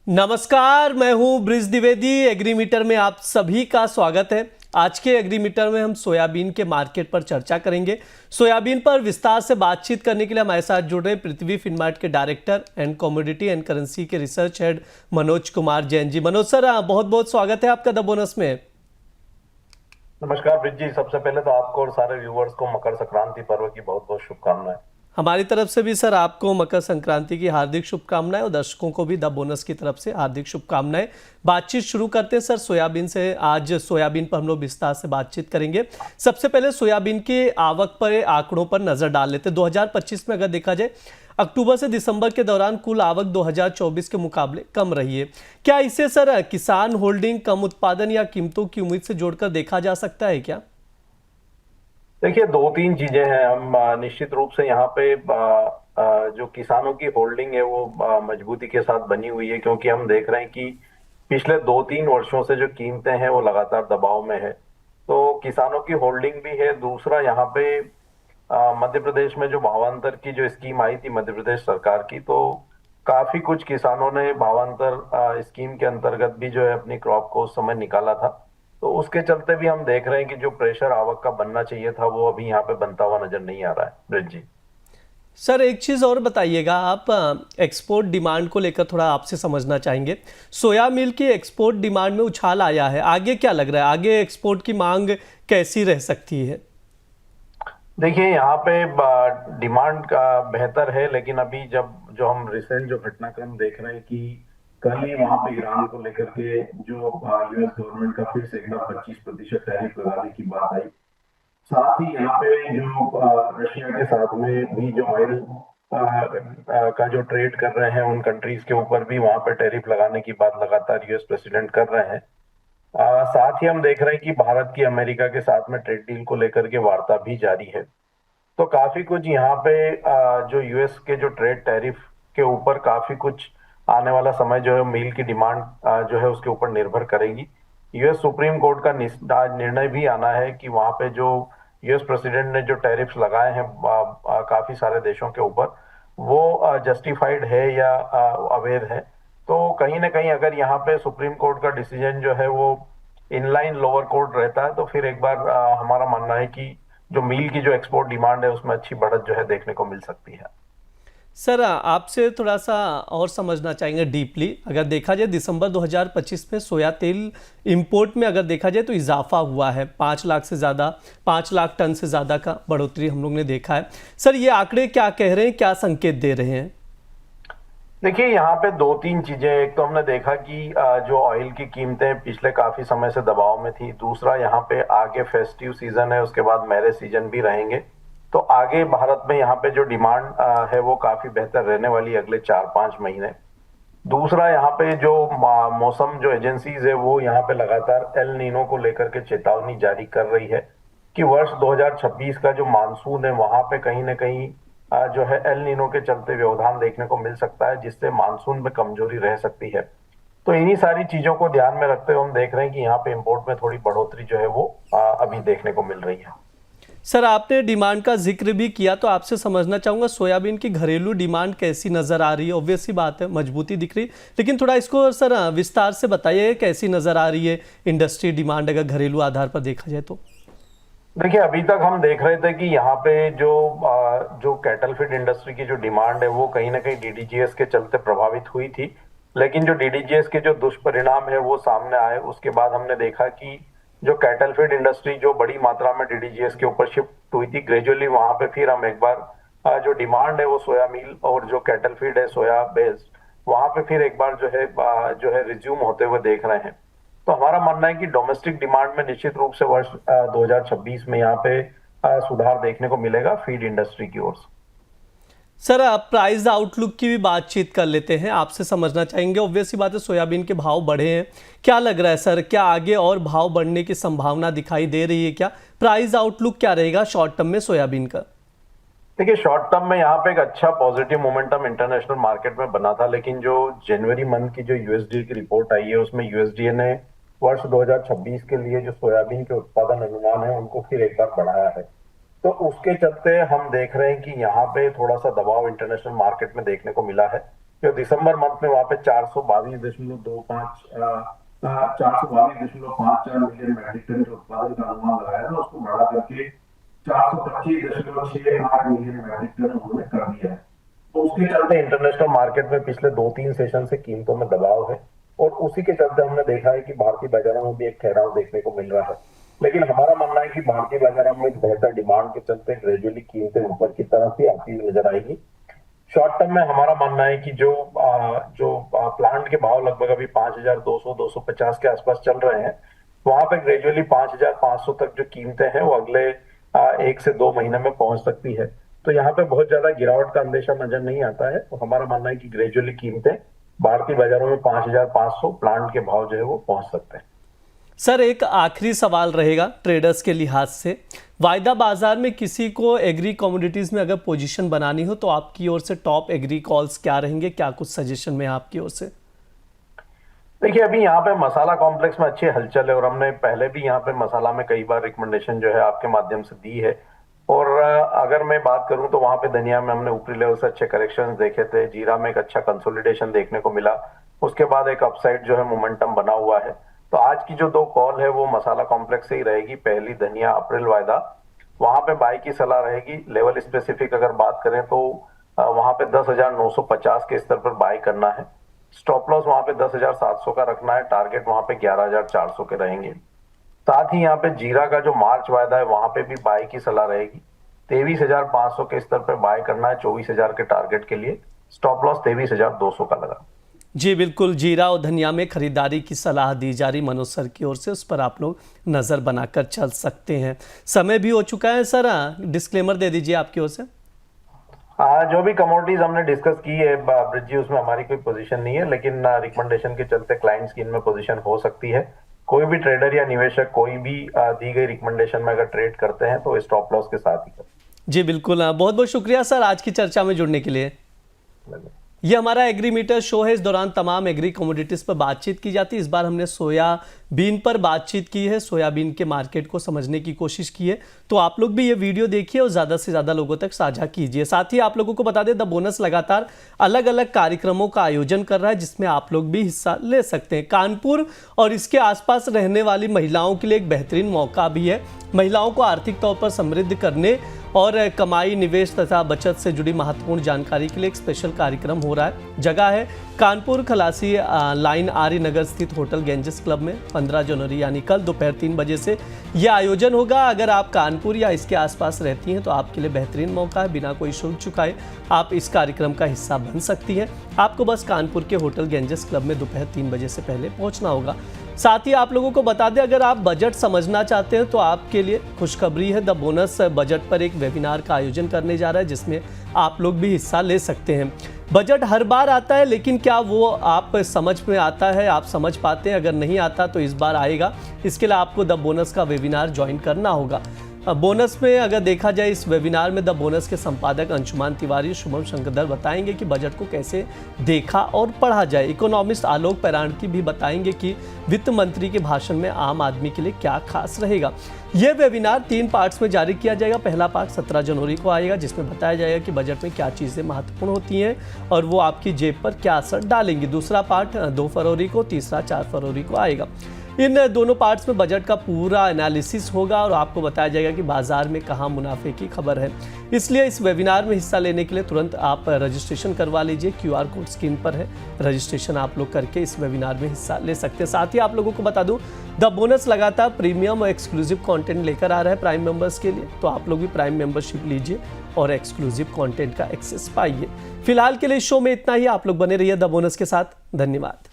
नमस्कार, मैं हूं ब्रिज द्विवेदी। एग्रीमीटर में आप सभी का स्वागत है। आज के एग्रीमीटर में हम सोयाबीन के मार्केट पर चर्चा करेंगे। सोयाबीन पर विस्तार से बातचीत करने के लिए हमारे साथ जुड़ रहे पृथ्वी फिनमार्ट के director and commodity and currency के research head Manoj Kumar Jain ji. Manoj sir, बहुत बहुत स्वागत है आपका द बोनस में। नमस्कार ब्रिज जी। सबसे पहले तो आपको और सारे व्यूवर्स को मकर संक्रांति पर्व की बहुत बहुत शुभकामनाएं। हमारी तरफ से भी सर आपको मकर संक्रांति की हार्दिक शुभकामनाएं और दर्शकों को भी द बोनस की तरफ से हार्दिक शुभकामनाएं। बातचीत शुरू करते हैं सर सोयाबीन से। आज सोयाबीन पर हम लोग विस्तार से बातचीत करेंगे। सबसे पहले सोयाबीन के आवक पर आंकड़ों पर नजर डाल लेते हैं। 2025 में अगर देखा जाए अक्टूबर से दिसंबर के दौरान कुल आवक 2024 के मुकाबले कम रही है। क्या इसे सर किसान होल्डिंग, कम उत्पादन या कीमतों की उम्मीद से जोड़कर देखा जा सकता है क्या? देखिए, दो तीन चीजें हैं। हम निश्चित रूप से यहाँ पे जो किसानों की होल्डिंग है वो मजबूती के साथ बनी हुई है, क्योंकि हम देख रहे हैं कि पिछले 2-3 वर्षों से जो कीमतें हैं वो लगातार दबाव में है। तो किसानों की होल्डिंग भी है। दूसरा, यहाँ पे मध्य प्रदेश में जो भावांतर की जो स्कीम आई थी मध्य प्रदेश सरकार की, तो काफी कुछ किसानों ने भावांतर स्कीम के अंतर्गत भी जो है अपनी क्रॉप को उस समय निकाला था। तो उसके चलते भी हम देख रहे हैं कि जो प्रेशर आवक का बनना चाहिए था वो अभी यहाँ पे बनता हुआ नजर नहीं आ रहा है ब्रिज जी। सर एक चीज़ और बताइएगा, आप एक्सपोर्ट डिमांड को लेकर थोड़ा आपसे समझना चाहेंगे। सोया मिल की एक्सपोर्ट डिमांड में उछाल आया है, आगे क्या लग रहा है, आगे एक्सपोर्ट की मांग कैसी रह सकती है? देखिए, यहाँ पे डिमांड का बेहतर है, लेकिन अभी जब जो हम रिसेंट जो घटनाक्रम देख रहे हैं कि कल ही वहां पे ईरान को लेकर के जो यूएस गवर्नमेंट का फिर से एक बार 25% टैरिफ लगाने की बात आई। साथ ही यहाँ पे जो रशिया के साथ में भी जो ऑयल का जो ट्रेड कर रहे हैं उन कंट्रीज के ऊपर भी वहां पे टैरिफ लगाने की बात लगातार यूएस प्रेसिडेंट कर रहे हैं। साथ ही हम देख रहे हैं कि भारत की अमेरिका के साथ में ट्रेड डील को लेकर के वार्ता भी जारी है। तो काफी कुछ यहाँ पे जो यूएस के जो ट्रेड टैरिफ के ऊपर काफी कुछ आने वाला समय जो है मील की डिमांड जो है उसके ऊपर निर्भर करेगी। यूएस सुप्रीम कोर्ट का आज निर्णय भी आना है कि वहां पे जो यूएस प्रेसिडेंट ने जो टैरिफ्स लगाए हैं काफी सारे देशों के ऊपर, वो जस्टिफाइड है या अवैध है। तो कहीं ना कहीं अगर यहाँ पे सुप्रीम कोर्ट का डिसीजन जो है वो इनलाइन लोअर कोर्ट रहता है तो फिर एक बार हमारा मानना है कि जो मील की जो एक्सपोर्ट डिमांड है उसमें अच्छी बढ़त जो है देखने को मिल सकती है। सर आपसे थोड़ा सा और समझना चाहेंगे डीपली। अगर देखा जाए दिसंबर 2025 में सोया तेल इंपोर्ट में अगर देखा जाए तो इजाफा हुआ है, 5 लाख से ज़्यादा, 5 लाख टन से ज़्यादा का बढ़ोतरी हम लोग ने देखा है। सर ये आंकड़े क्या कह रहे हैं, क्या संकेत दे रहे हैं? देखिए, यहाँ पे दो तीन चीजें। एक तो हमने देखा कि जो ऑयल की कीमतें पिछले काफी समय से दबाव में थी। दूसरा, यहाँ पे आगे फेस्टिव सीजन है, उसके बाद मैरिज सीजन भी रहेंगे। तो आगे भारत में यहाँ पे जो डिमांड है वो काफी बेहतर रहने वाली है अगले 4-5 महीने। दूसरा, यहाँ पे जो मौसम जो एजेंसीज है वो यहाँ पे लगातार एल नीनो को लेकर के चेतावनी जारी कर रही है कि वर्ष 2026 का जो मानसून है वहां पे कहीं ना कहीं जो है एल नीनो के चलते व्यवधान देखने को मिल सकता है, जिससे मानसून में कमजोरी रह सकती है। तो इन्हीं सारी चीजों को ध्यान में रखते हुए हम देख रहे हैं कि यहाँ पे इंपोर्ट में थोड़ी बढ़ोतरी जो है वो अभी देखने को मिल रही है। सर आपने डिमांड का जिक्र भी किया तो आपसे समझना चाहूँगा सोयाबीन की घरेलू डिमांड कैसी नज़र आ रही है? ऑब्वियस सी बात है, मजबूती दिख रही, लेकिन थोड़ा इसको सर विस्तार से बताइए कैसी नज़र आ रही है इंडस्ट्री डिमांड अगर घरेलू आधार पर देखा जाए तो। देखिए, अभी तक हम देख रहे थे कि यहाँ पे जो कैटल फीड इंडस्ट्री की जो डिमांड है वो कहीं ना कहीं डीडीजीएस के चलते प्रभावित हुई थी। लेकिन जो डीडीजीएस के जो दुष्परिणाम है वो सामने आए, उसके बाद हमने देखा कि जो कैटल फीड इंडस्ट्री जो बड़ी मात्रा में डीडीजीएस के ऊपर शिफ्ट हुई थी, ग्रेजुअली वहां पे फिर हम एक बार जो डिमांड है वो सोया मील और जो कैटल फीड है सोया बेस्ड, वहां पे फिर एक बार जो है रिज्यूम होते हुए देख रहे हैं। तो हमारा मानना है कि डोमेस्टिक डिमांड में निश्चित रूप से वर्ष 2026 में यहाँ पे सुधार देखने को मिलेगा फीड इंडस्ट्री की ओर से। सर आप प्राइस आउटलुक की भी बातचीत कर लेते हैं, आपसे समझना चाहेंगे। ऑब्वियस सी बात है सोयाबीन के भाव बढ़े हैं, क्या लग रहा है सर, क्या आगे और भाव बढ़ने की संभावना दिखाई दे रही है? क्या प्राइस आउटलुक क्या रहेगा शॉर्ट टर्म में सोयाबीन का? देखिए, शॉर्ट टर्म में यहाँ पे एक अच्छा पॉजिटिव मोमेंटम इंटरनेशनल मार्केट में बना था, लेकिन जो जनवरी मंथ की जो यूएसडी की रिपोर्ट आई है उसमें यूएसडीए ने वर्ष 2026 के लिए जो सोयाबीन के उत्पादन अनुमान है उनको फिर एक बार बढ़ाया है। तो उसके चलते हम देख रहे हैं कि यहाँ पे थोड़ा सा दबाव इंटरनेशनल मार्केट में देखने को मिला है। जो दिसंबर मंथ में वहां पे 422.54 मिलियन मैट्रिक टन के उत्पादन का अनुमान लगाया था, उसको बढ़ा करके 425.68 मिलियन मैट्रिक टन उन्होंने कर दिया है। तो उसके चलते इंटरनेशनल मार्केट में पिछले 2-3 सेशन से कीमतों में दबाव है, और उसी के चलते हमने देखा है कि भारतीय बाजारों में भी एक ठहराव देखने को मिल रहा है। लेकिन हमारा मानना है कि भारतीय बाजारों में बेहतर डिमांड के चलते ग्रेजुअली कीमतें ऊपर की तरफ ही आती हुई नजर आएगी। शॉर्ट टर्म में हमारा मानना है कि जो प्लांट के भाव लगभग अभी 5,200-250 के आसपास चल रहे हैं, वहां पे ग्रेजुअली 5,500 तक जो कीमतें हैं वो अगले 1 से 2 महीने में पहुंच सकती है। तो यहाँ पे बहुत ज्यादा गिरावट का अंदेशा नजर नहीं आता है। तो हमारा मानना है कि ग्रेजुअली कीमतें भारतीय बाजारों में 5,500 प्लांट के भाव जो है वो पहुंच सकते हैं। सर, एक आखिरी सवाल रहेगा ट्रेडर्स के लिहाज से, वायदा बाजार में किसी को एग्री कमोडिटीज में अगर पोजीशन बनानी हो तो आपकी ओर से टॉप एग्री कॉल्स क्या रहेंगे, क्या कुछ सजेशन में आपकी ओर से? देखिए, अभी यहाँ पे मसाला कॉम्प्लेक्स में अच्छी हलचल है, और हमने पहले भी यहाँ पे मसाला में कई बार रिकमेंडेशन जो है आपके माध्यम से दी है। और अगर मैं बात करूं तो वहां पे धनिया में हमने ऊपरी लेवल से अच्छे करेक्शंस देखे थे, जीरा में एक अच्छा कंसोलिडेशन देखने को मिला, उसके बाद एक अपसाइड जो है मोमेंटम बना हुआ है। तो आज की जो 2 कॉल है वो मसाला कॉम्प्लेक्स से ही रहेगी। पहली धनिया अप्रैल वायदा, वहां पे बाई की सलाह रहेगी। लेवल स्पेसिफिक अगर बात करें तो वहां पे 10,950 के स्तर पर बाई करना है। स्टॉप लॉस वहां पे 10,700 का रखना है, टारगेट वहां पे 11,400 के रहेंगे। साथ ही यहाँ पे जीरा का जो मार्च वायदा है वहां पे भी बाई की सलाह रहेगी। 23,500 के स्तर पर बाय करना है 24,000 के टारगेट के लिए। स्टॉप लॉस 23,200 का लगा। जी बिल्कुल, जीरा और धनिया में खरीदारी की सलाह दी जा रही मनोज सर की ओर से, उस पर आप लोग नज़र बनाकर चल सकते हैं। समय भी हो चुका है सर, डिस्क्लेमर दे दीजिए आपकी ओर से। जो भी कमोडिटीज हमने डिस्कस की है ब्रिज जी, उसमें हमारी कोई पोजीशन नहीं है, लेकिन रिकमेंडेशन के चलते क्लाइंट्स की इनमें पोजीशन हो सकती है। कोई भी ट्रेडर या निवेशक कोई भी दी गई रिकमेंडेशन में अगर ट्रेड करते हैं तो स्टॉप लॉस के साथ ही करें। जी बिल्कुल, बहुत बहुत शुक्रिया सर आज की चर्चा में जुड़ने के लिए। ये हमारा एग्री मीटर शो है, इस दौरान तमाम एग्री कमोडिटीज पर बातचीत की जाती है। इस बार हमने सोयाबीन पर बातचीत की है, सोयाबीन के मार्केट को समझने की कोशिश की है। तो आप लोग भी ये वीडियो देखिए और ज़्यादा से ज़्यादा लोगों तक साझा कीजिए। साथ ही आप लोगों को बता दें, द बोनस लगातार अलग अलग कार्यक्रमों का आयोजन कर रहा है, जिसमें आप लोग भी हिस्सा ले सकते हैं। कानपुर और इसके आसपास रहने वाली महिलाओं के लिए एक बेहतरीन मौका भी है। महिलाओं को आर्थिक तौर पर समृद्ध करने और कमाई, निवेश तथा बचत से जुड़ी महत्वपूर्ण जानकारी के लिए एक स्पेशल कार्यक्रम हो रहा है। जगह है कानपुर खलासी लाइन, आर्य नगर स्थित होटल गेंजेस क्लब में। 15 जनवरी यानी कल दोपहर 3 बजे से यह आयोजन होगा। अगर आप कानपुर या इसके आसपास रहती हैं तो आपके लिए बेहतरीन मौका है। बिना कोई शुल्क चुकाए आप इस कार्यक्रम का हिस्सा बन सकती हैं। आपको बस कानपुर के होटल गेंजेस क्लब में दोपहर 3 बजे से पहले पहुंचना होगा। साथ ही आप लोगों को बता दें, अगर आप बजट समझना चाहते हैं तो आपके लिए खुशखबरी है। द बोनस बजट पर एक वेबिनार का आयोजन करने जा रहा है, जिसमें आप लोग भी हिस्सा ले सकते हैं। बजट हर बार आता है, लेकिन क्या वो आप समझ में आता है, आप समझ पाते हैं? अगर नहीं आता तो इस बार आएगा। इसके लिए आपको द बोनस का वेबिनार ज्वाइन करना होगा। बोनस में अगर देखा जाए, इस वेबिनार में द बोनस के संपादक अंशुमान तिवारी, शुभम शंकरधर बताएंगे कि बजट को कैसे देखा और पढ़ा जाए। इकोनॉमिस्ट आलोक पैराणकी भी बताएंगे कि वित्त मंत्री के भाषण में आम आदमी के लिए क्या खास रहेगा। यह वेबिनार 3 पार्ट्स में जारी किया जाएगा। पहला पार्ट 17 जनवरी को आएगा, जिसमें बताया जाएगा कि बजट में क्या चीज़ें महत्वपूर्ण होती हैं और वो आपकी जेब पर क्या असर डालेंगी। दूसरा पार्ट 2 फरवरी को, तीसरा 4 फरवरी को आएगा। इन दोनों पार्ट्स में बजट का पूरा एनालिसिस होगा और आपको बताया जाएगा कि बाजार में कहां मुनाफे की खबर है। इसलिए इस वेबिनार में हिस्सा लेने के लिए तुरंत आप रजिस्ट्रेशन करवा लीजिए। QR कोड स्क्रीन पर है, रजिस्ट्रेशन आप लोग करके इस वेबिनार में हिस्सा ले सकते हैं। साथ ही आप लोगों को बता दूं, द बोनस लगातार प्रीमियम और एक्सक्लूसिव कंटेंट लेकर आ रहा है प्राइम मेंबर्स के लिए। तो आप लोग भी प्राइम मेंबरशिप लीजिए और एक्सक्लूसिव कंटेंट का एक्सेस पाइए। फिलहाल के लिए इस शो में इतना ही। आप लोग बने रहिए द बोनस के साथ। धन्यवाद।